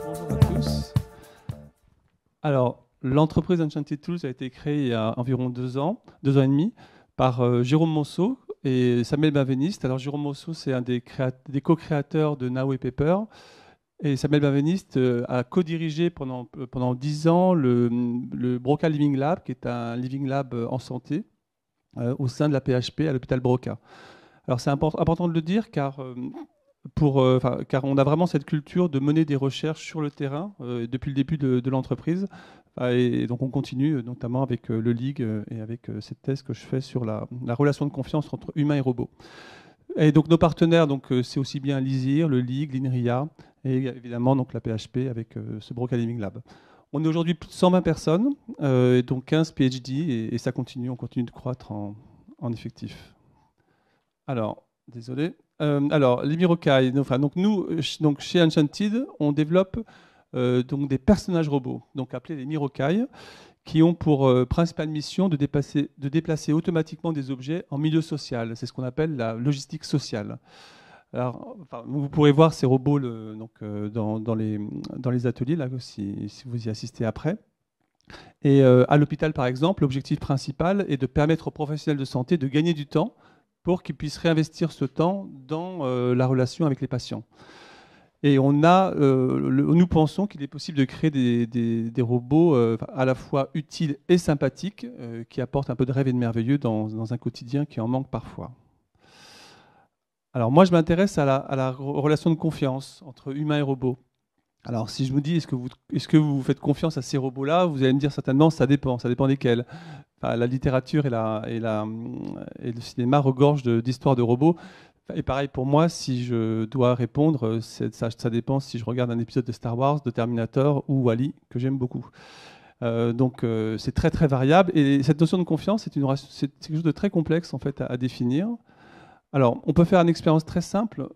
Bonjour à tous. Alors, l'entreprise Enchanted Tools a été créée il y a environ 2 ans et demi, par Jérôme Monceau et Samuel Benveniste. Alors, Jérôme Monceau, c'est un des co-créateurs de Now et Paper. Et Samuel Benveniste a co-dirigé pendant 10 ans le Broca Living Lab, qui est un living lab en santé au sein de la PHP à l'hôpital Broca. Alors, c'est important de le dire car car on a vraiment cette culture de mener des recherches sur le terrain depuis le début de l'entreprise. Et donc on continue notamment avec le LIG et avec cette thèse que je fais sur la relation de confiance entre humains et robots. Et donc nos partenaires, c'est aussi bien l'ISIR, le LIG, l'INRIA et évidemment donc la PHP avec ce Broca Living Lab. On est aujourd'hui plus de 120 personnes, et donc 15 PhD et ça continue, on continue de croître en effectif. Alors, désolé. Alors, les Mirokai, donc nous, donc chez Enchanted, on développe donc des personnages robots, donc appelés les Mirokai, qui ont pour principale mission de déplacer automatiquement des objets en milieu social. C'est ce qu'on appelle la logistique sociale. Alors, vous pourrez voir ces robots dans les ateliers, là, si vous y assistez après. Et à l'hôpital, par exemple, l'objectif principal est de permettre aux professionnels de santé de gagner du temps pour qu'ils puissent réinvestir ce temps dans la relation avec les patients. Et nous pensons qu'il est possible de créer des robots à la fois utiles et sympathiques, qui apportent un peu de rêve et de merveilleux dans un quotidien qui en manque parfois. Alors moi, je m'intéresse à la relation de confiance entre humains et robots. Alors si je vous dis, est-ce que vous faites confiance à ces robots-là, vous allez me dire certainement, ça dépend desquels. Enfin, la littérature et le cinéma regorgent d'histoires de robots. Et pareil pour moi, si je dois répondre, ça dépend si je regarde un épisode de Star Wars, de Terminator ou Wall-E, que j'aime beaucoup. C'est très très variable. Et cette notion de confiance, c'est quelque chose de très complexe en fait à définir. Alors, on peut faire une expérience très simple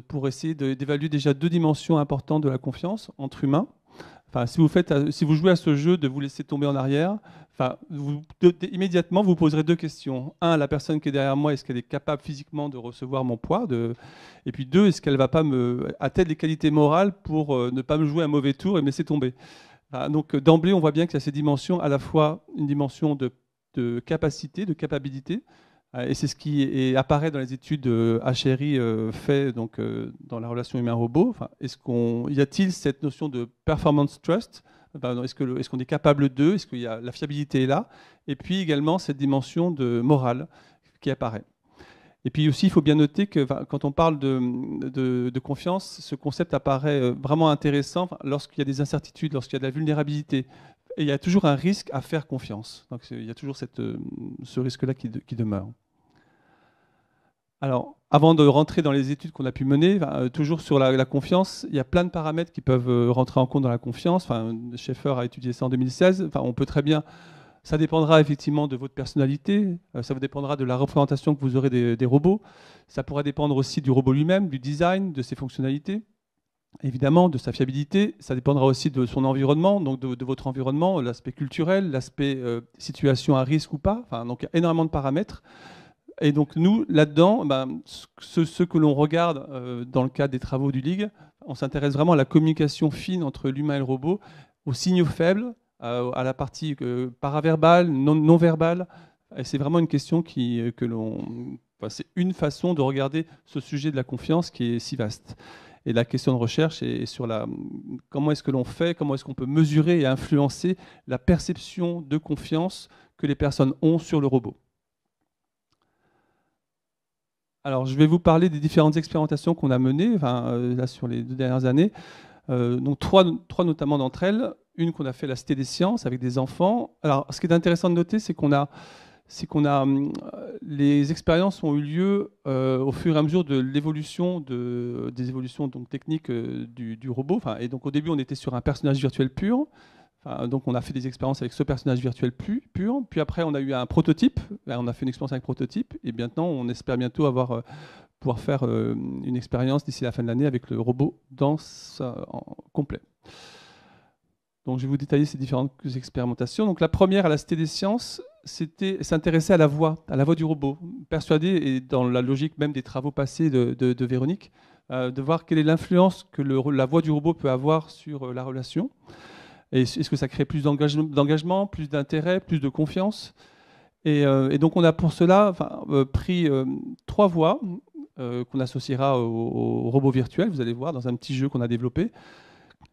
pour essayer d'évaluer déjà 2 dimensions importantes de la confiance entre humains. Enfin, si vous jouez à ce jeu de vous laisser tomber en arrière, immédiatement vous poserez 2 questions. 1, la personne qui est derrière moi, est-ce qu'elle est capable physiquement de recevoir mon poids et puis 2, est-ce qu'elle va pas a-t-elle les qualités morales pour ne pas me jouer un mauvais tour et me laisser tomber. Donc d'emblée, on voit bien qu'il y a ces dimensions, à la fois une dimension de capacité, de capabilité, et c'est ce qui apparaît dans les études HRI faites dans la relation humain-robot. Enfin, y a-t-il cette notion de performance trust? Est-ce qu'on est capable d'eux? Est-ce qu'il y a la fiabilité est là? Et puis également cette dimension de morale qui apparaît. Et puis aussi, il faut bien noter que quand on parle de confiance, ce concept apparaît vraiment intéressant lorsqu'il y a des incertitudes, lorsqu'il y a de la vulnérabilité. Et il y a toujours un risque à faire confiance. Donc il y a toujours ce risque-là qui demeure. Alors, avant de rentrer dans les études qu'on a pu mener, toujours sur la confiance, il y a plein de paramètres qui peuvent rentrer en compte dans la confiance. Schaeffer a étudié ça en 2016. On peut très bien... Ça dépendra effectivement de votre personnalité, ça vous dépendra de la représentation que vous aurez des robots. Ça pourra dépendre aussi du robot lui-même, du design, de ses fonctionnalités. Évidemment, de sa fiabilité, ça dépendra aussi de son environnement, donc de votre environnement, l'aspect culturel, l'aspect situation à risque ou pas. Donc il y a énormément de paramètres. Et donc nous, là-dedans, ce que l'on regarde dans le cadre des travaux du LIG, on s'intéresse vraiment à la communication fine entre l'humain et le robot, aux signaux faibles, à la partie paraverbale, non verbale. Et c'est vraiment une question c'est une façon de regarder ce sujet de la confiance qui est si vaste. Et la question de recherche est sur comment est-ce que l'on fait, comment est-ce qu'on peut mesurer et influencer la perception de confiance que les personnes ont sur le robot. Alors, je vais vous parler des différentes expérimentations qu'on a menées là, sur les 2 dernières années. Donc, trois notamment d'entre elles. Une qu'on a fait à la Cité des Sciences avec des enfants. Alors, ce qui est intéressant de noter, c'est les expériences ont eu lieu au fur et à mesure de l'évolution des évolutions donc, techniques du robot. Et donc, au début, on était sur un personnage virtuel pur. Donc on a fait des expériences avec ce personnage virtuel pur, puis après on a eu un prototype, on a fait une expérience avec prototype, et maintenant on espère bientôt pouvoir faire une expérience d'ici la fin de l'année avec le robot complet. Donc je vais vous détailler ces différentes expérimentations. Donc la première à la Cité des Sciences, c'était s'intéresser à la voix du robot, persuadé, et dans la logique même des travaux passés de Véronique, de voir quelle est l'influence que la voix du robot peut avoir sur la relation. Et est-ce que ça crée plus d'engagement, plus d'intérêt, plus de confiance? Et donc on a pour cela pris 3 voix qu'on associera au robot virtuel, vous allez voir, dans un petit jeu qu'on a développé.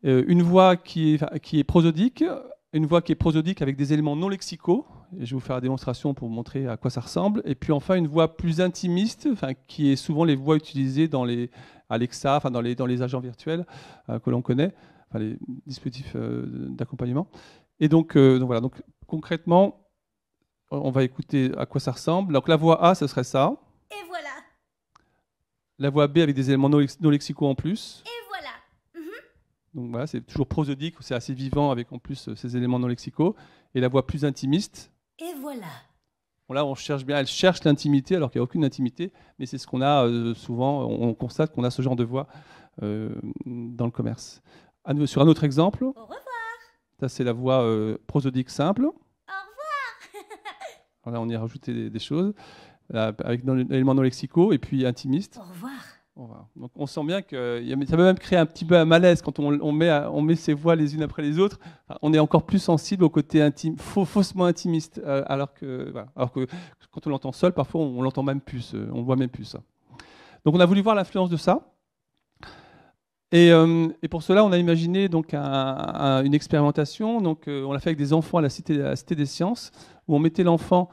Une voix qui est prosodique, une voix qui est prosodique avec des éléments non lexicaux, et je vais vous faire la démonstration pour vous montrer à quoi ça ressemble, et puis enfin une voix plus intimiste, qui est souvent les voix utilisées dans les Alexa, dans les agents virtuels que l'on connaît, les dispositifs d'accompagnement. Et donc voilà, donc concrètement, on va écouter à quoi ça ressemble. Donc la voix A, ce serait ça. Et voilà. La voix B avec des éléments non lexicaux en plus. Et voilà. Donc voilà, c'est toujours prosodique, c'est assez vivant avec en plus ces éléments non lexicaux. Et la voix plus intimiste. Et voilà. Bon, là, on cherche bien, elle cherche l'intimité alors qu'il n'y a aucune intimité, mais c'est ce qu'on a souvent, on constate qu'on a ce genre de voix dans le commerce. Sur un autre exemple, Au revoir. ça c'est la voix prosodique simple. Au revoir. Là, on y a rajouté des choses avec des éléments non lexicaux et puis intimiste. Au revoir. Donc on sent bien que ça peut même créer un petit peu un malaise quand on met ces voix les unes après les autres. On est encore plus sensible au côté intime, faussement intimiste, alors que quand on l'entend seul, parfois on l'entend même plus, on voit même plus ça. Donc on a voulu voir l'influence de ça. Et pour cela, on a imaginé donc une expérimentation. Donc on l'a fait avec des enfants à la Cité des Sciences, où on mettait l'enfant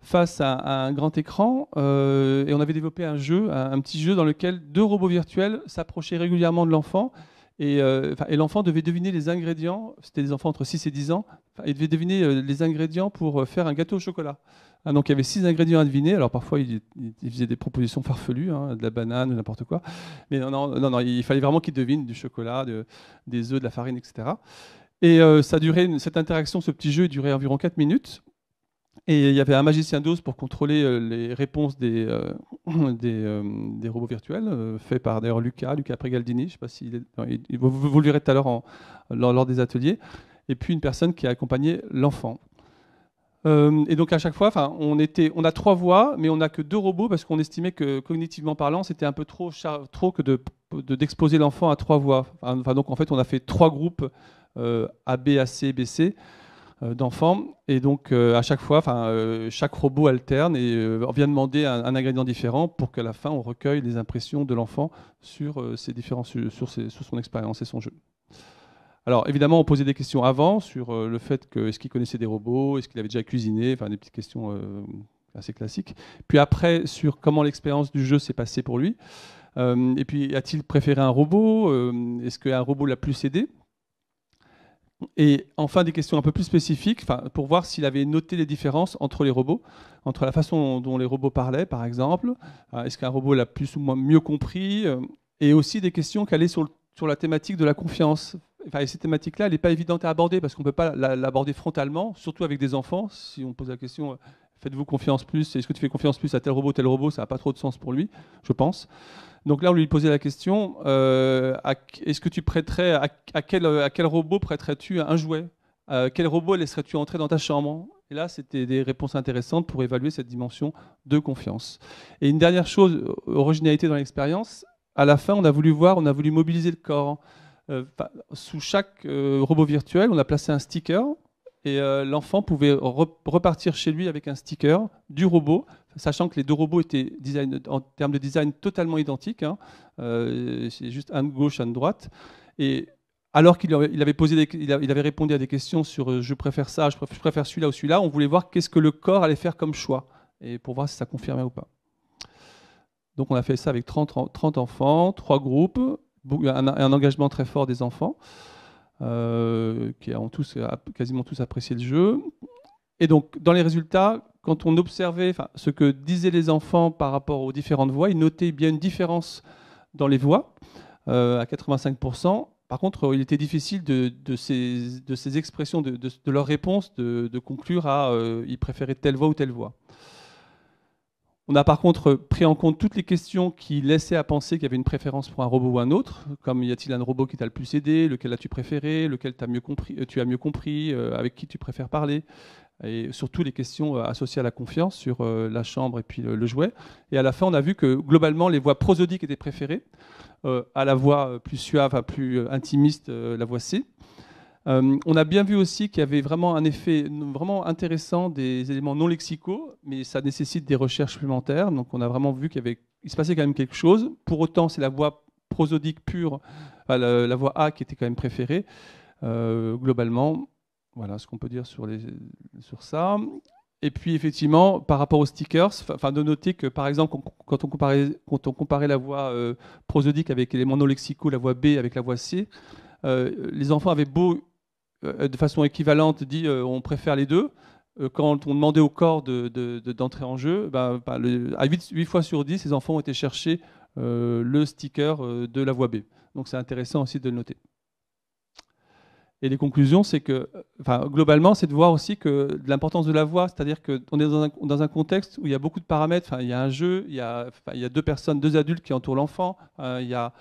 face à un grand écran et on avait développé un jeu, un petit jeu dans lequel 2 robots virtuels s'approchaient régulièrement de l'enfant et l'enfant devait deviner les ingrédients, c'était des enfants entre 6 et 10 ans, il devait deviner les ingrédients pour faire un gâteau au chocolat. Donc il y avait 6 ingrédients à deviner, alors parfois il faisait des propositions farfelues, de la banane ou n'importe quoi, mais non, il fallait vraiment qu'il devine du chocolat, des œufs, de la farine, etc. Et cette interaction, ce petit jeu durait environ 4 minutes. Et il y avait un magicien d'Oz pour contrôler les réponses des robots virtuels, fait par d'ailleurs Luca Pregaldini, je ne sais pas s'il est, vous le verrez tout à l'heure lors des ateliers, et puis une personne qui a accompagné l'enfant. Et donc à chaque fois, on a 3 voix, mais on n'a que 2 robots parce qu'on estimait que cognitivement parlant, c'était un peu trop que d'exposer l'enfant à 3 voix. Donc en fait, on a fait 3 groupes A, B, A, C, B, C. D'enfants, et donc à chaque fois, chaque robot alterne et vient demander un ingrédient différent pour qu'à la fin on recueille les impressions de l'enfant sur sur son expérience et son jeu. Alors évidemment, on posait des questions avant sur le fait que est-ce qu'il connaissait des robots, est-ce qu'il avait déjà cuisiné, des petites questions assez classiques. Puis après sur comment l'expérience du jeu s'est passée pour lui. Et puis a-t-il préféré un robot, est-ce qu'un robot l'a plus aidé? Et enfin, des questions un peu plus spécifiques, pour voir s'il avait noté les différences entre les robots, entre la façon dont les robots parlaient, par exemple, est-ce qu'un robot l'a plus ou moins mieux compris, et aussi des questions qui allaient sur la thématique de la confiance. Et cette thématique-là, elle n'est pas évidente à aborder, parce qu'on ne peut pas l'aborder frontalement, surtout avec des enfants. Si on pose la question, faites-vous confiance plus, est-ce que tu fais confiance plus à tel robot, ça n'a pas trop de sens pour lui, je pense. Donc là, on lui posait la question, est-ce que tu prêterais, à quel robot prêterais-tu un jouet? Quel robot laisserais-tu entrer dans ta chambre? Et là, c'était des réponses intéressantes pour évaluer cette dimension de confiance. Et une dernière chose, originalité dans l'expérience, à la fin, on a voulu mobiliser le corps. Sous chaque robot virtuel, on a placé un sticker, et l'enfant pouvait repartir chez lui avec un sticker du robot, sachant que les 2 robots étaient en termes de design totalement identiques. C'est juste un de gauche, un de droite. Et alors qu'il avait répondu à des questions sur je préfère ça, je préfère celui-là ou celui-là, on voulait voir qu'est-ce que le corps allait faire comme choix, et pour voir si ça confirmait ou pas. Donc on a fait ça avec 30 enfants, 3 groupes, un engagement très fort des enfants. Qui ont quasiment tous apprécié le jeu. Et donc, dans les résultats, quand on observait ce que disaient les enfants par rapport aux différentes voix, ils notaient bien une différence dans les voix, à 85%. Par contre, il était difficile de ces expressions, de leurs réponses, de conclure à ils préféraient telle voix ou telle voix. On a par contre pris en compte toutes les questions qui laissaient à penser qu'il y avait une préférence pour un robot ou un autre, comme y a-t-il un robot qui t'a le plus aidé, lequel as-tu préféré, lequel tu as mieux compris, avec qui tu préfères parler, et surtout les questions associées à la confiance sur la chambre et puis le jouet. Et à la fin, on a vu que globalement, les voix prosodiques étaient préférées, à la voix plus suave, plus intimiste, la voix C. On a bien vu aussi qu'il y avait vraiment un effet vraiment intéressant des éléments non lexicaux, mais ça nécessite des recherches supplémentaires. Donc on a vraiment vu il se passait quand même quelque chose. Pour autant, c'est la voix prosodique pure, la voix A qui était quand même préférée. Globalement, voilà ce qu'on peut dire sur ça. Et puis effectivement, par rapport aux stickers, de noter que par exemple, quand on comparait la voix prosodique avec l'élément non lexicaux, la voix B avec la voix C, les enfants avaient beau de façon équivalente dit on préfère les deux. Quand on demandait au corps d'entrer en jeu, à 8 fois sur 10, les enfants ont été chercher le sticker de la voix B. Donc c'est intéressant aussi de le noter. Et les conclusions, c'est que, globalement, c'est de voir aussi que l'importance de la voix, c'est-à-dire qu'on est dans un contexte où il y a beaucoup de paramètres. Il y a un jeu, il y a deux adultes qui entourent l'enfant. Il y a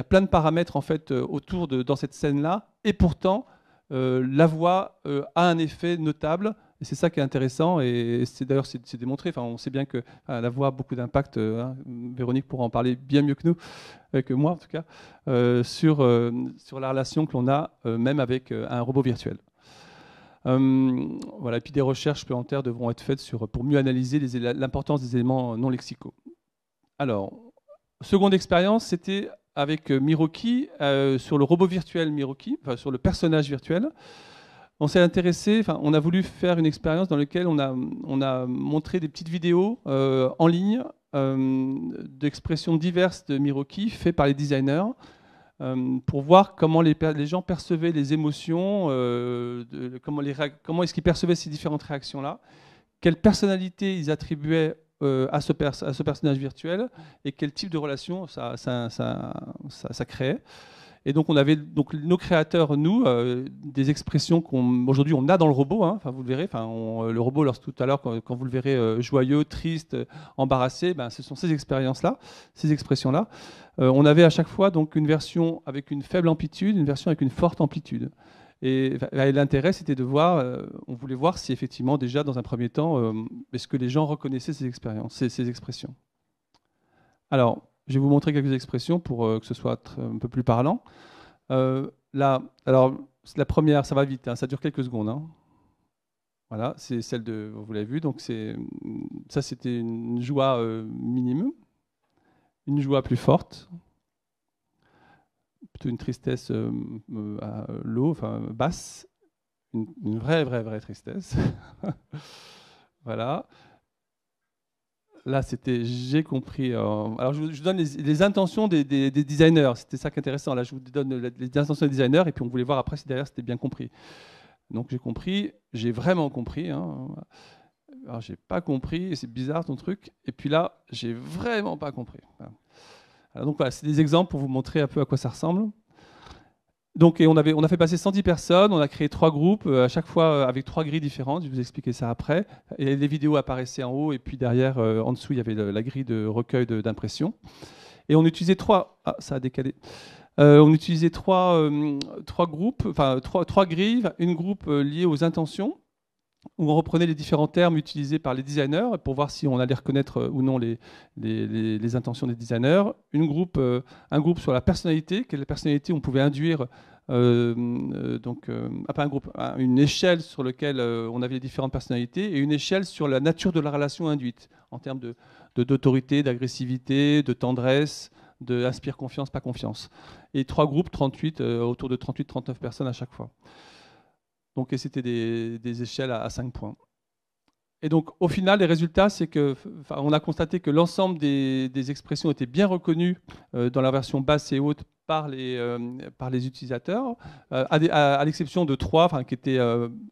plein de paramètres en fait autour dans cette scène-là. Et pourtant, la voix a un effet notable. Et c'est ça qui est intéressant. Et d'ailleurs, c'est démontré. On sait bien que la voix a beaucoup d'impact. Véronique pourra en parler bien mieux que nous, que moi en tout cas, sur la relation que l'on a même avec un robot virtuel. Voilà. Et puis des recherches supplémentaires devront être faites pour mieux analyser l'importance des éléments non lexicaux. Alors, seconde expérience, c'était avec Miroki sur le robot virtuel Miroki, sur le personnage virtuel. On s'est intéressé, on a voulu faire une expérience dans laquelle on a montré des petites vidéos en ligne d'expressions diverses de Miroki faites par les designers pour voir comment les gens percevaient les émotions, comment est-ce qu'ils percevaient ces différentes réactions-là, quelle personnalité ils attribuaient à ce personnage virtuel et quel type de relation ça créait. Et donc on avait nos créateurs, nous, des expressions qu'aujourd'hui on a dans le robot. Vous le verrez. Le robot, tout à l'heure, quand vous le verrez joyeux, triste, embarrassé, ce sont ces expériences-là, ces expressions-là. On avait à chaque fois donc une version avec une faible amplitude, une version avec une forte amplitude. Et l'intérêt, c'était de voir. On voulait voir si effectivement déjà dans un premier temps, est-ce que les gens reconnaissaient ces expériences, ces expressions. Alors, je vais vous montrer quelques expressions pour que ce soit un peu plus parlant. Là, alors, la première, ça va vite, ça dure quelques secondes. Voilà, c'est celle vous l'avez vu, donc ça c'était une joie minime, une joie plus forte, plutôt une tristesse basse, une vraie tristesse. Voilà. Là, c'était j'ai compris. Alors, je vous donne les intentions des designers. C'était ça qui est intéressant. Là, je vous donne les intentions des designers et puis on voulait voir après si derrière c'était bien compris. Donc, j'ai compris. J'ai vraiment compris. Alors, j'ai pas compris. C'est bizarre ton truc. Et puis là, j'ai vraiment pas compris. Alors, donc, voilà, c'est des exemples pour vous montrer un peu à quoi ça ressemble. Donc, on a fait passer 110 personnes, on a créé 3 groupes, à chaque fois avec 3 grilles différentes, je vais vous expliquer ça après. Et les vidéos apparaissaient en haut, et puis derrière, en dessous, il y avait la grille de recueil d'impressions. Et on utilisait 3... Ah, ça a décalé. On utilisait 3 groupes, 3 grilles, une groupe liée aux intentions, où on reprenait les différents termes utilisés par les designers pour voir si on allait reconnaître ou non les intentions des designers. Un groupe sur la personnalité, quelle personnalité on pouvait induire, une échelle sur laquelle on avait les différentes personnalités et une échelle sur la nature de la relation induite en termes d'autorité, d'agressivité, de tendresse, de inspire confiance, pas confiance. Et 3 groupes, 38, autour de 38-39 personnes à chaque fois. Donc, et c'était des échelles à 5 points. Et donc, au final, les résultats, c'est qu'on a constaté que l'ensemble des expressions étaient bien reconnues dans la version basse et haute par les utilisateurs, à l'exception de 3 qui étaient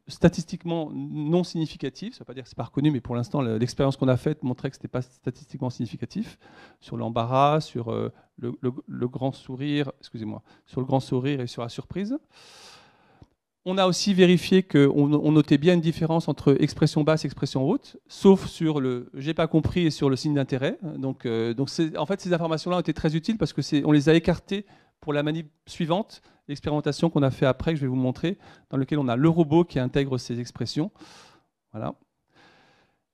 statistiquement non significatifs. Ça ne veut pas dire que ce n'est pas reconnu, mais pour l'instant, l'expérience qu'on a faite montrait que ce n'était pas statistiquement significatif. Sur l'embarras, sur le grand sourire, excusez-moi, sur le grand sourire et sur la surprise. On a aussi vérifié qu'on notait bien une différence entre expression basse et expression haute, sauf sur le « j'ai pas compris » et sur le signe d'intérêt. Donc en fait, ces informations-là ont été très utiles parce qu'on les a écartées pour la manip suivante, l'expérimentation qu'on a fait après, que je vais vous montrer, dans lequel on a le robot qui intègre ces expressions. Voilà.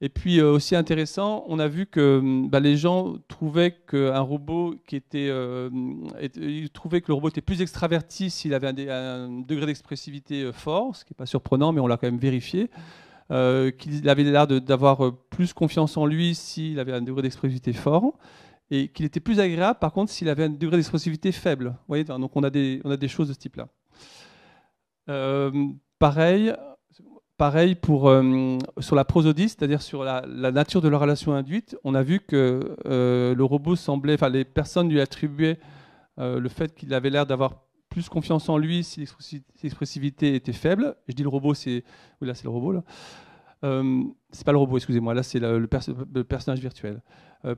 Et puis aussi intéressant, on a vu que les gens trouvaient qu'un robot ils trouvaient que le robot était plus extraverti s'il avait un degré d'expressivité fort, ce qui n'est pas surprenant, mais on l'a quand même vérifié. Qu'il avait l'air d'avoir plus confiance en lui s'il avait un degré d'expressivité fort, et qu'il était plus agréable par contre s'il avait un degré d'expressivité faible. Vous voyez, donc on a des choses de ce type-là. Pareil sur la prosodie, c'est-à-dire sur la nature de la relation induite, on a vu que le robot semblait, enfin les personnes lui attribuaient le fait qu'il avait l'air d'avoir plus confiance en lui si l'expressivité était faible. Je dis le robot, oui là c'est le robot là. C'est pas le robot, excusez-moi, là c'est le personnage virtuel.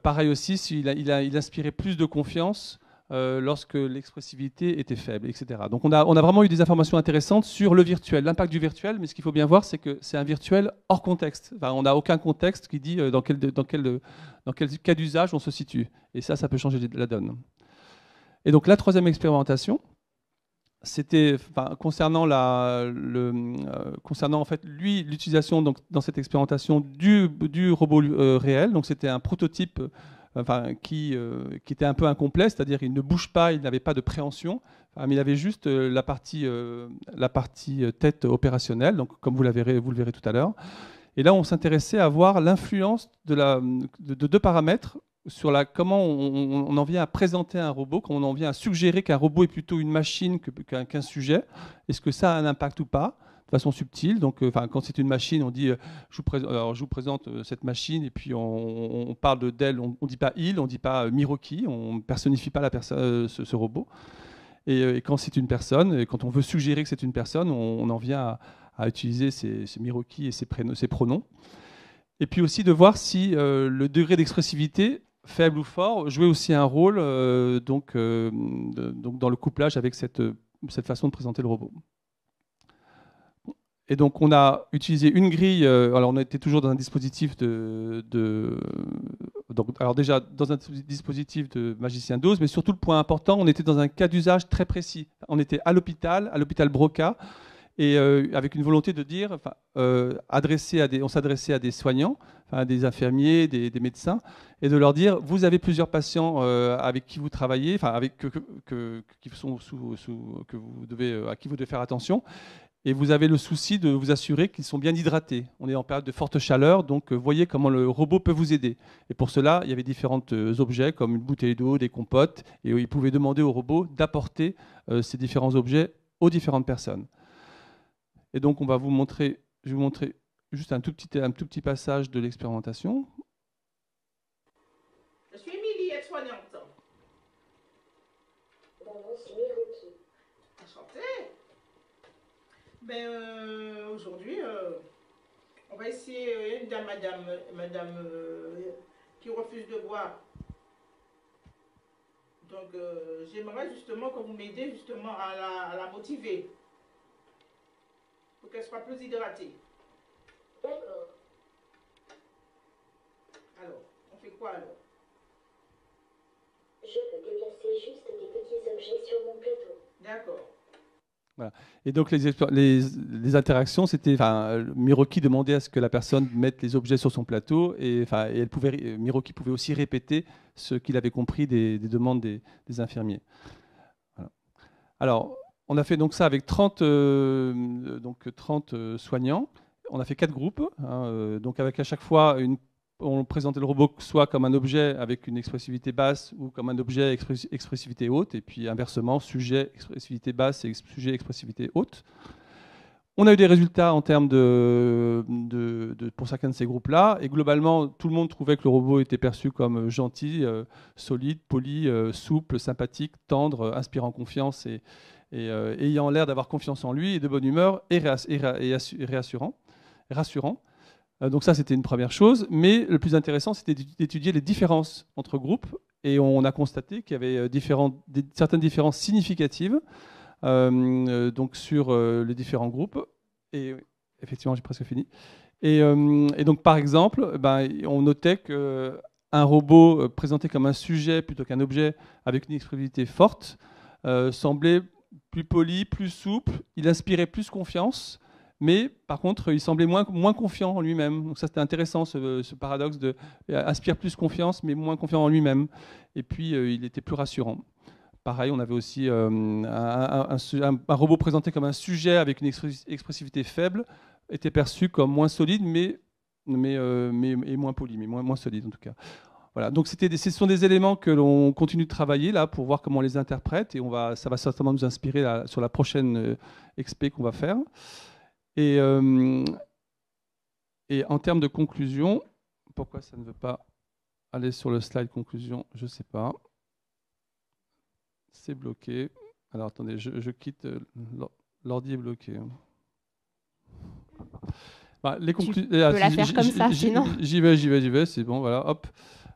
Pareil aussi, il inspirait plus de confiance lorsque l'expressivité était faible, etc. Donc on a vraiment eu des informations intéressantes sur le virtuel, l'impact du virtuel, mais ce qu'il faut bien voir, c'est que c'est un virtuel hors contexte. Enfin, on n'a aucun contexte qui dit dans quel cas d'usage on se situe. Et ça peut changer la donne. Et donc la troisième expérimentation, c'était concernant en fait l'utilisation dans cette expérimentation du robot réel. Donc c'était un prototype qui était un peu incomplet, c'est-à-dire qu'il ne bouge pas, il n'avait pas de préhension, mais il avait juste la partie tête opérationnelle, donc comme vous le verrez tout à l'heure. Et là, on s'intéressait à voir l'influence de deux paramètres sur comment on en vient à présenter un robot, quand on en vient à suggérer qu'un robot est plutôt une machine qu'un sujet. Est-ce que ça a un impact ou pas ? De façon subtile. Donc, quand c'est une machine, on dit je vous présente cette machine, et puis on parle d'elle, on ne dit pas il, on ne dit pas Miroki, on ne personnifie pas ce robot. Et quand c'est une personne, et quand on veut suggérer que c'est une personne, on en vient à utiliser ces Miroki et ces pronoms. Et puis aussi de voir si le degré d'expressivité, faible ou fort, jouait aussi un rôle donc dans le couplage avec cette façon de présenter le robot. Et donc on a utilisé une grille, alors on était toujours dans un dispositif alors déjà dans un dispositif de magicien d'Oz, mais surtout le point important, on était dans un cas d'usage très précis. On était à l'hôpital Broca, et avec une volonté de dire, on s'adressait à des soignants, à des infirmiers, des médecins, et de leur dire, vous avez plusieurs patients avec qui vous travaillez, à qui vous devez faire attention, et vous avez le souci de vous assurer qu'ils sont bien hydratés. On est en période de forte chaleur, donc voyez comment le robot peut vous aider. Et pour cela, il y avait différents objets, comme une bouteille d'eau, des compotes, et il pouvait demander au robot d'apporter ces différents objets aux différentes personnes. Et donc, je vais vous montrer juste un tout petit passage de l'expérimentation. Je suis Émilie, aide-soignante. Mon nom, c'est Miroki. Enchantée. Aujourd'hui, on va essayer une dame, madame qui refuse de boire. Donc, j'aimerais justement que vous m'aidiez justement à la motiver, pour qu'elle soit plus hydratée. D'accord. Alors, on fait quoi alors? Je veux déplacer juste des petits objets sur mon plateau. D'accord. Voilà. Et donc les interactions, c'était, Miroki demandait à ce que la personne mette les objets sur son plateau, et Miroki pouvait aussi répéter ce qu'il avait compris des demandes des infirmiers. Voilà. Alors, on a fait donc ça avec 30 soignants. On a fait 4 groupes, donc avec à chaque fois on présentait le robot soit comme un objet avec une expressivité basse ou comme un objet expressivité haute, et puis inversement, sujet expressivité basse et sujet expressivité haute. On a eu des résultats en termes pour chacun de ces groupes-là, et globalement, tout le monde trouvait que le robot était perçu comme gentil, solide, poli, souple, sympathique, tendre, inspirant confiance et ayant l'air d'avoir confiance en lui et de bonne humeur et rassurant. Donc ça, c'était une première chose, mais le plus intéressant, c'était d'étudier les différences entre groupes, et on a constaté qu'il y avait certaines différences significatives donc sur les différents groupes. Et effectivement, j'ai presque fini. Et donc, par exemple, on notait qu'un robot présenté comme un sujet plutôt qu'un objet avec une expressivité forte semblait plus poli, plus souple, il inspirait plus confiance, mais par contre, il semblait moins confiant en lui-même. Donc ça, c'était intéressant, ce paradoxe de aspire plus confiance, mais moins confiant en lui-même. Et puis, il était plus rassurant. Pareil, on avait aussi un robot présenté comme un sujet avec une expressivité faible, était perçu comme moins solide, mais moins poli, mais moins solide en tout cas. Voilà, donc ce sont des éléments que l'on continue de travailler là pour voir comment on les interprète, et ça va certainement nous inspirer sur la prochaine expé qu'on va faire. Et en termes de conclusion, pourquoi ça ne veut pas aller sur le slide conclusion, je ne sais pas. C'est bloqué. Alors attendez, je quitte. L'ordi est bloqué. Tu peux la faire comme ça, sinon. J'y vais, c'est bon, voilà, hop.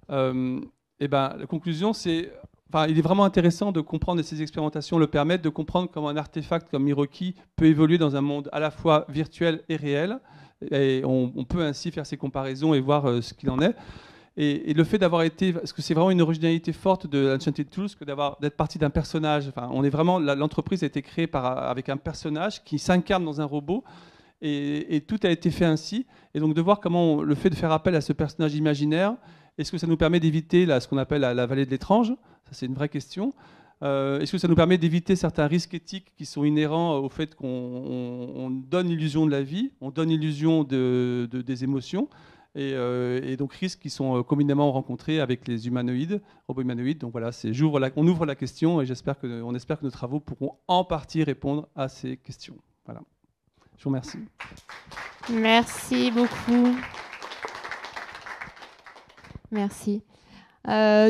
La conclusion, c'est... il est vraiment intéressant de comprendre, et ces expérimentations le permettent, de comprendre comment un artefact comme Miroki peut évoluer dans un monde à la fois virtuel et réel. Et on peut ainsi faire ces comparaisons et voir ce qu'il en est. Et le fait d'avoir été, parce que c'est vraiment une originalité forte de Enchanted Tools, que d'être parti d'un personnage. L'entreprise a été créée avec un personnage qui s'incarne dans un robot, et tout a été fait ainsi. Et donc de voir comment le fait de faire appel à ce personnage imaginaire, est-ce que ça nous permet d'éviter ce qu'on appelle la vallée de l'étrange? Ça, c'est une vraie question. Est-ce que ça nous permet d'éviter certains risques éthiques qui sont inhérents au fait qu'on donne l'illusion de la vie, on donne l'illusion des émotions, et donc risques qui sont communément rencontrés avec les humanoïdes, robots humanoïdes. Donc voilà, on ouvre la question, et on espère que nos travaux pourront en partie répondre à ces questions. Voilà. Je vous remercie. Merci beaucoup. Merci.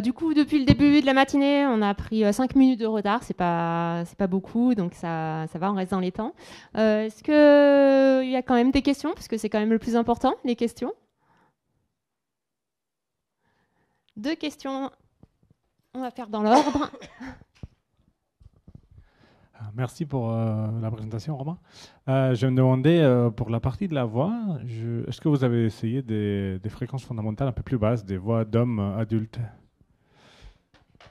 Du coup, depuis le début de la matinée, on a pris 5 minutes de retard. C'est pas beaucoup, donc ça va, on reste dans les temps. Est-ce qu'il y a quand même des questions? Parce que c'est quand même le plus important, les questions. 2 questions. On va faire dans l'ordre. Merci pour la présentation, Romain. Je me demandais, pour la partie de la voix, est-ce que vous avez essayé des fréquences fondamentales un peu plus basses, des voix d'hommes adultes?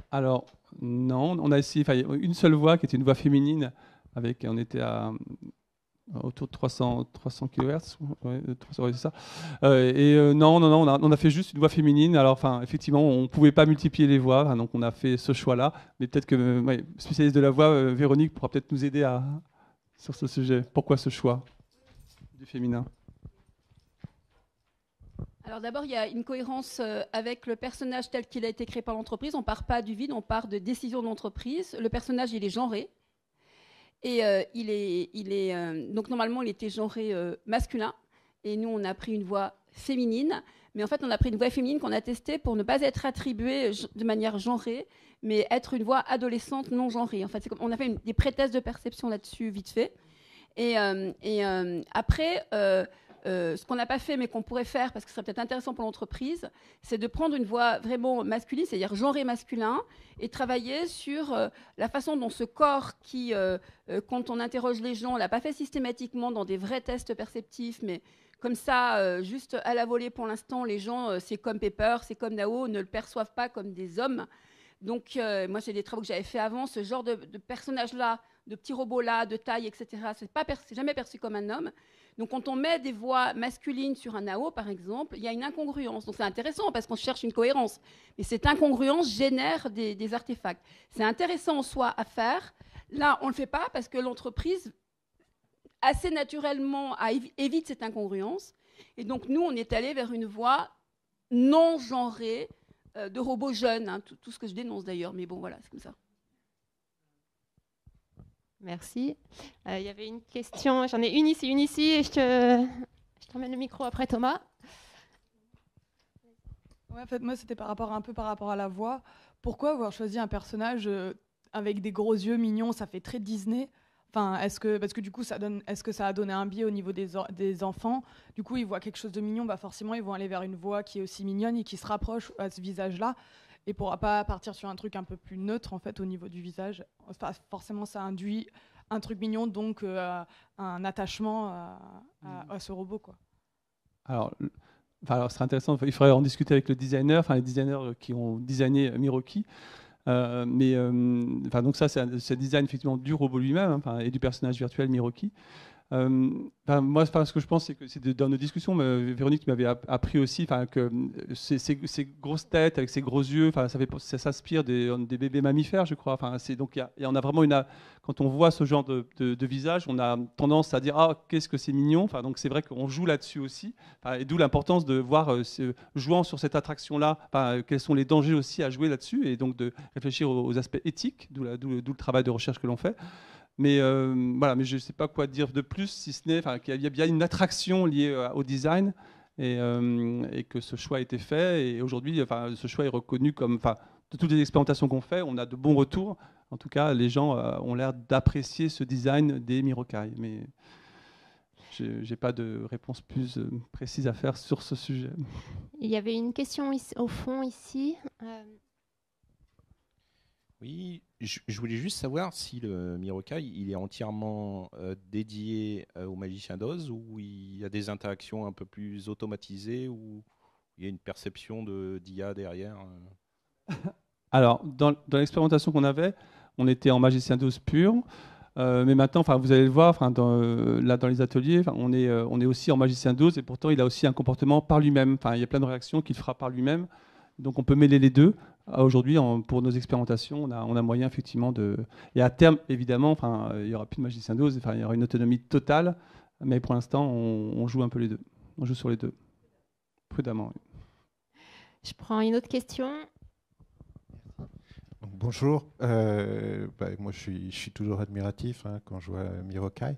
Alors, non, on a essayé une seule voix qui était une voix féminine, on était autour de 300 kHz, ouais, c'est ça. Non, on a fait juste une voix féminine. Alors, effectivement, on ne pouvait pas multiplier les voix, donc on a fait ce choix-là. Mais peut-être que spécialiste de la voix, Véronique pourra peut-être nous aider sur ce sujet. Pourquoi ce choix du féminin? Alors d'abord, il y a une cohérence avec le personnage tel qu'il a été créé par l'entreprise. On ne part pas du vide, on part de décisions de l'entreprise. Le personnage, il est genré. Et donc normalement, il était genré masculin. Et nous, on a pris une voix féminine. Mais en fait, on a pris une voix féminine qu'on a testée pour ne pas être attribuée de manière genrée, mais être une voix adolescente non genrée. En fait, on a fait des pré-tests de perception là-dessus, vite fait. Et après... ce qu'on n'a pas fait, mais qu'on pourrait faire, parce que ce serait peut-être intéressant pour l'entreprise, c'est de prendre une voix vraiment masculine, c'est-à-dire genré masculin, et travailler sur la façon dont ce corps qui, quand on interroge les gens, on ne l'a pas fait systématiquement dans des vrais tests perceptifs, mais comme ça, juste à la volée pour l'instant, les gens, c'est comme Pepper, c'est comme Nao, ne le perçoivent pas comme des hommes. Donc, moi, c'est des travaux que j'avais fait avant, ce genre de personnage-là, de petits robots-là, de taille, etc., c'est jamais perçu comme un homme. Donc, quand on met des voix masculines sur un Nao, par exemple, il y a une incongruence. Donc, c'est intéressant parce qu'on cherche une cohérence. Mais cette incongruence génère des artefacts. C'est intéressant en soi à faire. Là, on ne le fait pas parce que l'entreprise, assez naturellement, évite cette incongruence. Et donc, nous, on est allé vers une voix non genrée de robots jeunes. Hein, tout ce que je dénonce d'ailleurs. Mais bon, voilà, c'est comme ça. Merci. Il y avait une question, j'en ai une ici, et je te remets le micro après Thomas. Ouais, en fait, moi, c'était par rapport à la voix. Pourquoi avoir choisi un personnage avec des gros yeux mignons? Ça fait très Disney. Enfin, parce que du coup, est-ce que ça a donné un biais au niveau des enfants? Du coup, ils voient quelque chose de mignon, forcément, ils vont aller vers une voix qui est aussi mignonne et qui se rapproche à ce visage-là. et pourra pas partir sur un truc un peu plus neutre en fait au niveau du visage. Enfin, forcément, ça induit un truc mignon, donc un attachement à ce robot, quoi. Alors, ce serait intéressant, il faudrait en discuter avec le designer, les designers qui ont designé Miroki. Donc ça, c'est le design effectivement du robot lui-même et du personnage virtuel Miroki. Moi, ce que je pense, c'est que c'est dans nos discussions, Véronique m'avait appris aussi que ces grosses têtes avec ces gros yeux, ça s'inspire des bébés mammifères, je crois. Donc, on a vraiment quand on voit ce genre de visage, on a tendance à dire qu'est-ce que c'est mignon. Donc c'est vrai qu'on joue là-dessus aussi, et d'où l'importance de voir, jouant sur cette attraction-là, quels sont les dangers aussi à jouer là-dessus, et donc de réfléchir aux aspects éthiques, d'où le travail de recherche que l'on fait. Mais mais je ne sais pas quoi dire de plus, si ce n'est qu'il y a bien une attraction liée au design et que ce choix a été fait. Et aujourd'hui, ce choix est reconnu comme, de toutes les expérimentations qu'on fait, on a de bons retours. En tout cas, les gens ont l'air d'apprécier ce design des Mirokai. Mais je n'ai pas de réponse plus précise à faire sur ce sujet. Il y avait une question au fond ici. Oui, je voulais juste savoir si le Mirokai il est entièrement dédié au Magicien d'Oz, ou il y a des interactions un peu plus automatisées, ou il y a une perception d'IA derrière. Alors, dans l'expérimentation qu'on avait, on était en Magicien d'Oz pur, mais maintenant, vous allez le voir, dans les ateliers, on est aussi en Magicien d'Oz, et pourtant il a aussi un comportement par lui-même. Il y a plein de réactions qu'il fera par lui-même, donc on peut mêler les deux. Aujourd'hui, pour nos expérimentations, on a moyen effectivement et à terme, évidemment, il n'y aura plus de Magicien d'Oz, il y aura une autonomie totale, mais pour l'instant, on joue un peu les deux. On joue sur les deux, prudemment. Oui. Je prends une autre question. Bonjour. Moi, je suis toujours admiratif quand je vois Mirokai.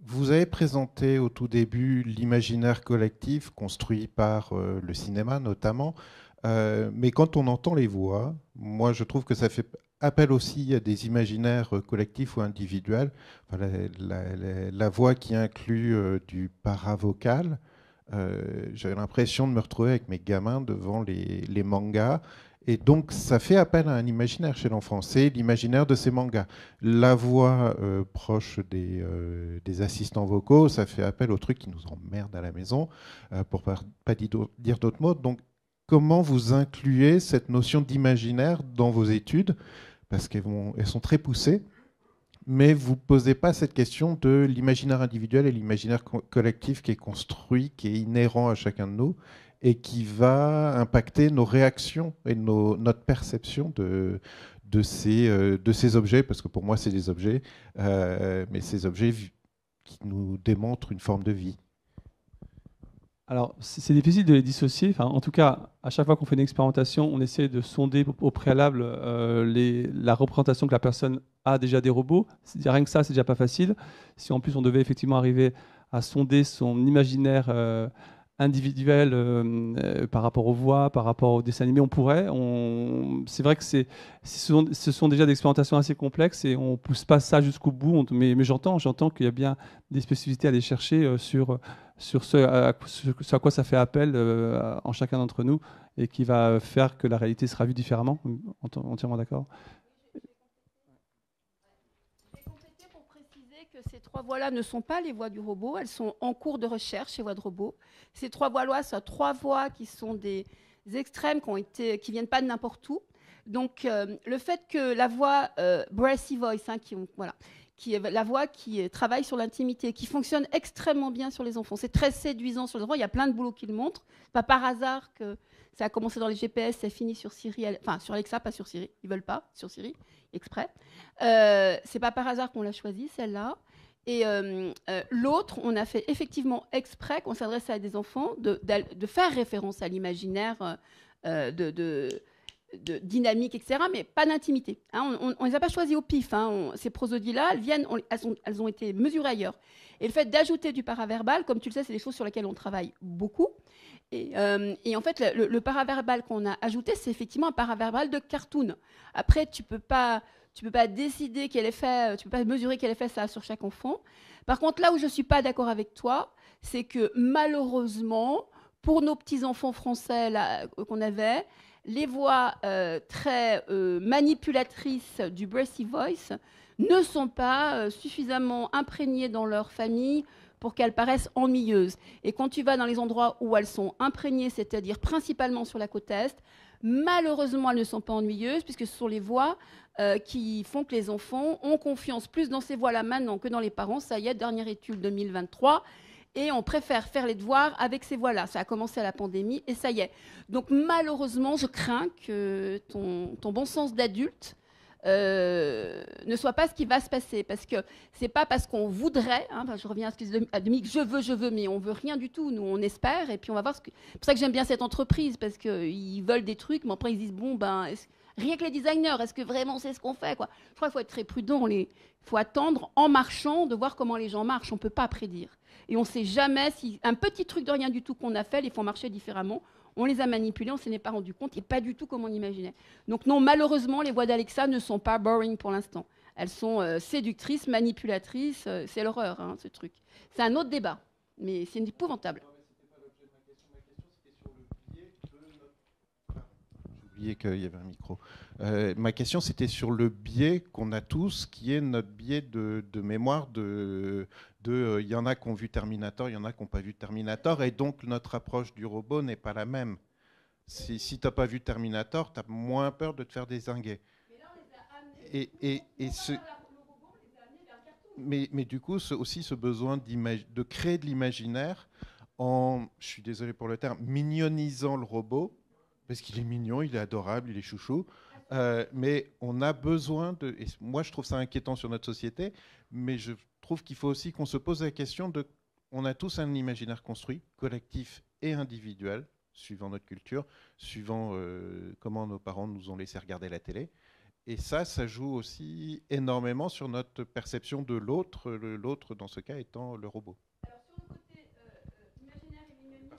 Vous avez présenté au tout début l'imaginaire collectif construit par le cinéma notamment. Mais quand on entend les voix, moi je trouve que ça fait appel aussi à des imaginaires collectifs ou individuels. La voix qui inclut du paravocal. J'avais l'impression de me retrouver avec mes gamins devant les mangas. Et donc ça fait appel à un imaginaire chez l'enfant. C'est l'imaginaire de ces mangas. La voix proche des assistants vocaux, ça fait appel aux trucs qui nous emmerdent à la maison, pour pas dire d'autres mots. Donc, comment vous incluez cette notion d'imaginaire dans vos études? Parce qu'elles sont très poussées, mais vous ne posez pas cette question de l'imaginaire individuel et l'imaginaire collectif qui est construit, qui est inhérent à chacun de nous, et qui va impacter nos réactions et notre perception de ces objets, parce que pour moi, c'est des objets, mais ces objets qui nous démontrent une forme de vie. Alors, c'est difficile de les dissocier. En tout cas, à chaque fois qu'on fait une expérimentation, on essaie de sonder au préalable la représentation que la personne a déjà des robots. Rien que ça, c'est déjà pas facile. Si en plus on devait effectivement arriver à sonder son imaginaire individuel par rapport aux voix, par rapport aux dessins animés, on pourrait. C'est vrai que ce sont déjà des expérimentations assez complexes et on ne pousse pas ça jusqu'au bout. Mais j'entends qu'il y a bien des spécificités à aller chercher sur ce à quoi ça fait appel en chacun d'entre nous et qui va faire que la réalité sera vue différemment. Entièrement d'accord. Ces trois voix-là ne sont pas les voix du robot, elles sont en cours de recherche chez Voix de Robot. Ces trois voix-là sont trois voix qui sont des extrêmes qui viennent pas de n'importe où. Donc le fait que la voix Brassy Voice, qui est la voix qui travaille sur l'intimité, qui fonctionne extrêmement bien sur les enfants, c'est très séduisant sur les enfants. Il y a plein de boulots qui le montrent. C'est pas par hasard que ça a commencé dans les GPS, ça finit sur Siri, sur Alexa, pas sur Siri. Ils veulent pas sur Siri, exprès. C'est pas par hasard qu'on l'a choisie celle-là. Et l'autre, on a fait effectivement exprès, qu'on s'adresse à des enfants, de faire référence à l'imaginaire de dynamique, etc., mais pas d'intimité. On ne les a pas choisis au pif. Ces prosodies-là, elles ont été mesurées ailleurs. Et le fait d'ajouter du paraverbal, comme tu le sais, c'est des choses sur lesquelles on travaille beaucoup. Et en fait, le paraverbal qu'on a ajouté, c'est effectivement un paraverbal de cartoon. Après, tu peux pas décider quel effet, tu peux pas mesurer quel effet ça a sur chaque enfant. Par contre, là où je suis pas d'accord avec toi, c'est que malheureusement, pour nos petits-enfants français là, qu'on avait, les voix très manipulatrices du Breathy Voice ne sont pas suffisamment imprégnées dans leur famille pour qu'elles paraissent ennuyeuses. Et quand tu vas dans les endroits où elles sont imprégnées, c'est-à-dire principalement sur la côte Est, malheureusement, elles ne sont pas ennuyeuses, puisque ce sont les voix qui font que les enfants ont confiance plus dans ces voix-là maintenant que dans les parents. Ça y est, dernière étude 2023. Et on préfère faire les devoirs avec ces voix-là. Ça a commencé à la pandémie, et ça y est. Donc malheureusement, je crains que ton bon sens d'adulte ne soit pas ce qui va se passer, parce que c'est pas parce qu'on voudrait, hein, je reviens à ce que disait Dominique, je veux, mais on veut rien du tout, nous on espère, et puis on va voir ce que... C'est pour ça que j'aime bien cette entreprise, parce qu'ils veulent des trucs, mais après ils disent, bon, ben, rien que les designers, est-ce que vraiment c'est ce qu'on fait, quoi. Je crois qu'il faut être très prudent, il faut attendre en marchant de voir comment les gens marchent, on peut pas prédire, et on sait jamais si un petit truc de rien du tout qu'on a fait les font marcher différemment. On les a manipulés, on ne s'en est pas rendu compte, et pas du tout comme on imaginait. Donc non, malheureusement, les voix d'Alexa ne sont pas boring pour l'instant. Elles sont séductrices, manipulatrices, c'est l'horreur, hein, ce truc. C'est un autre débat, mais c'est épouvantable. J'ai oublié qu'il y avait un micro. Ma question, c'était sur le biais qu'on a tous, qui est notre biais de mémoire il y en a qui ont vu Terminator, il y en a qui n'ont pas vu Terminator, et donc notre approche du robot n'est pas la même. Si tu n'as pas vu Terminator, tu as moins peur de te faire dézinguer. Mais du coup, aussi ce besoin de créer de l'imaginaire en, je suis désolé pour le terme, mignonisant le robot, parce qu'il est mignon, il est adorable, il est chouchou, mais on a besoin de... Et moi, je trouve ça inquiétant sur notre société, mais je trouve qu'il faut aussi qu'on se pose la question de... On a tous un imaginaire construit, collectif et individuel, suivant notre culture, suivant comment nos parents nous ont laissé regarder la télé. Et ça joue aussi énormément sur notre perception de l'autre, l'autre dans ce cas étant le robot. Alors sur le côté imaginaire et mimétisme,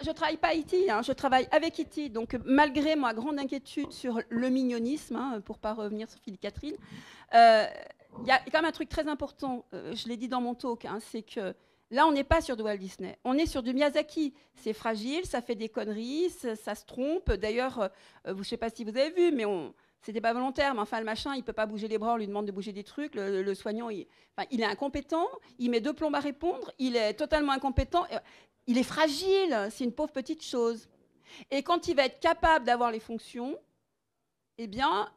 je travaille pas E.T., hein, je travaille avec E.T., donc malgré ma grande inquiétude sur le mignonisme, hein, pour pas revenir sur Philippe Catherine, il y a quand même un truc très important, je l'ai dit dans mon talk, hein, c'est que là, on n'est pas sur du Walt Disney, on est sur du Miyazaki. C'est fragile, ça fait des conneries, ça se trompe. D'ailleurs, je ne sais pas si vous avez vu, mais c'était pas volontaire, mais enfin, le machin, il ne peut pas bouger les bras, on lui demande de bouger des trucs. Le soignant, il est incompétent, il met 2 plombes à répondre, il est totalement incompétent, il est fragile, c'est une pauvre petite chose. Et quand il va être capable d'avoir les fonctions, eh bien...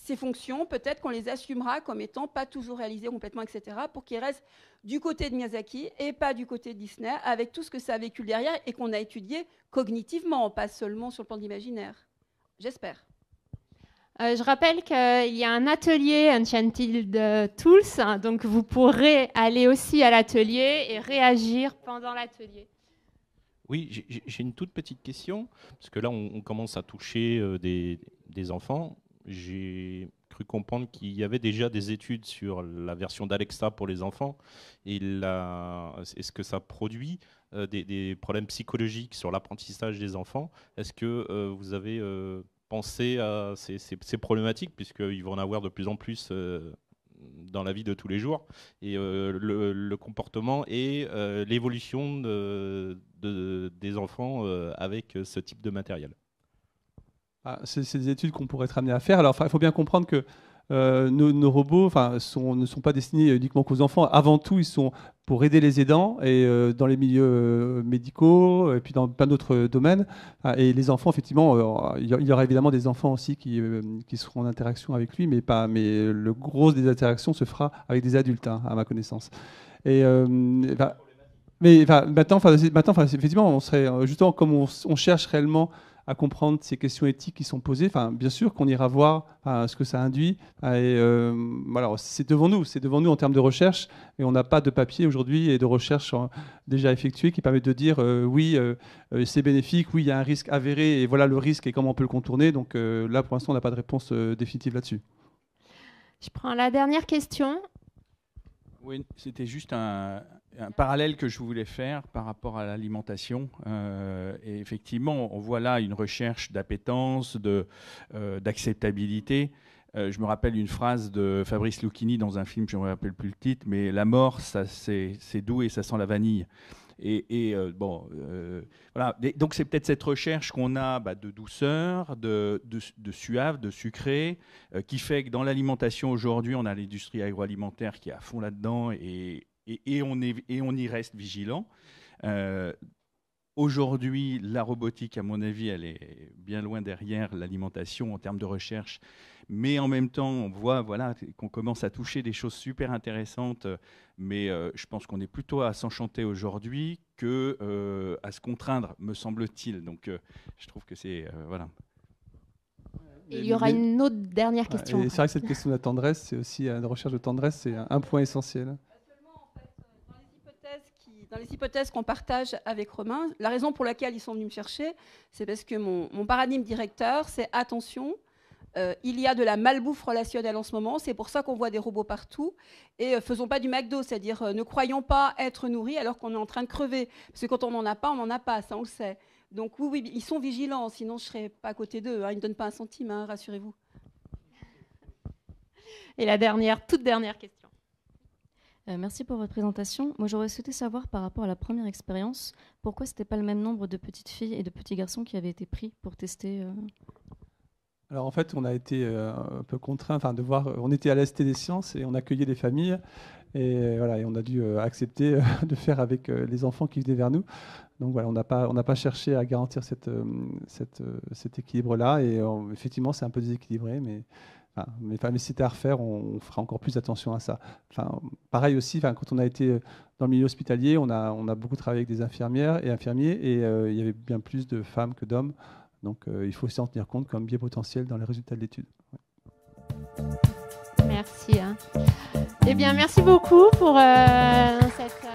Ces fonctions, peut-être qu'on les assumera comme étant pas toujours réalisées complètement, etc., pour qu'ils restent du côté de Miyazaki et pas du côté de Disney, avec tout ce que ça véhicule derrière et qu'on a étudié cognitivement, pas seulement sur le plan de l'imaginaire. J'espère. Je rappelle qu'il y a un atelier Enchanted Tools, hein, donc vous pourrez aller aussi à l'atelier et réagir pendant l'atelier. Oui, j'ai une toute petite question, parce que là, on commence à toucher des enfants. J'ai cru comprendre qu'il y avait déjà des études sur la version d'Alexa pour les enfants et est-ce que ça produit des problèmes psychologiques sur l'apprentissage des enfants. Est-ce que vous avez pensé à ces problématiques, puisqu'il va en avoir de plus en plus dans la vie de tous les jours, et le comportement et l'évolution des enfants avec ce type de matériel? C'est des études qu'on pourrait être amené à faire. Alors, il faut bien comprendre que nos robots ne sont pas destinés uniquement qu'aux enfants. Avant tout, ils sont pour aider les aidants et dans les milieux médicaux et puis dans plein d'autres domaines. Et les enfants, effectivement, il y aura évidemment des enfants aussi qui seront en interaction avec lui, mais le gros des interactions se fera avec des adultes, hein, à ma connaissance. Et maintenant, effectivement, on serait justement comme on cherche réellement à comprendre ces questions éthiques qui sont posées. Bien sûr qu'on ira voir ce que ça induit. Voilà, c'est devant nous en termes de recherche, et on n'a pas de papier aujourd'hui et de recherche déjà effectuée qui permettent de dire oui, c'est bénéfique, oui, il y a un risque avéré, et voilà le risque et comment on peut le contourner. Donc là, pour l'instant, on n'a pas de réponse définitive là-dessus. Je prends la dernière question. Oui, c'était juste un parallèle que je voulais faire par rapport à l'alimentation. Et effectivement, on voit là une recherche d'appétence, d'acceptabilité. Je me rappelle une phrase de Fabrice Lucchini dans un film, je ne me rappelle plus le titre, mais la mort, c'est doux et ça sent la vanille. Voilà. Donc c'est peut-être cette recherche qu'on a de douceur, de suave, de sucré, qui fait que dans l'alimentation aujourd'hui, on a l'industrie agroalimentaire qui est à fond là-dedans et on y reste vigilant. Aujourd'hui, la robotique, à mon avis, elle est bien loin derrière l'alimentation en termes de recherche. Mais en même temps, on voit qu'on commence à toucher des choses super intéressantes. Mais je pense qu'on est plutôt à s'enchanter aujourd'hui qu'à se contraindre, me semble-t-il. Donc, je trouve que c'est... voilà. Et il y aura une autre dernière question. C'est vrai que cette question de la tendresse, c'est aussi la recherche de tendresse, c'est un point essentiel. Dans les hypothèses qu'on partage avec Romain, la raison pour laquelle ils sont venus me chercher, c'est parce que mon paradigme directeur, c'est attention, il y a de la malbouffe relationnelle en ce moment, c'est pour ça qu'on voit des robots partout, et faisons pas du McDo, c'est-à-dire ne croyons pas être nourris alors qu'on est en train de crever, parce que quand on n'en a pas, on n'en a pas, ça on le sait. Donc oui, ils sont vigilants, sinon je ne serais pas à côté d'eux, hein, ils ne donnent pas un centime, hein, rassurez-vous. Et la toute dernière question. Merci pour votre présentation. Moi, j'aurais souhaité savoir par rapport à la première expérience, pourquoi ce n'était pas le même nombre de petites filles et de petits garçons qui avaient été pris pour tester Alors en fait, on a été un peu contraints de voir. On était à la Cité des Sciences et on accueillait des familles. Et voilà, et on a dû accepter de faire avec les enfants qui venaient vers nous. Donc voilà, on n'a pas cherché à garantir cet équilibre-là. Et effectivement, c'est un peu déséquilibré, mais si c'était à refaire, on fera encore plus attention à ça. Pareil aussi, quand on a été dans le milieu hospitalier, on a beaucoup travaillé avec des infirmières et infirmiers, et il y avait bien plus de femmes que d'hommes. Donc il faut aussi en tenir compte comme biais potentiel dans les résultats de l'étude. Merci. Eh bien, merci beaucoup pour cette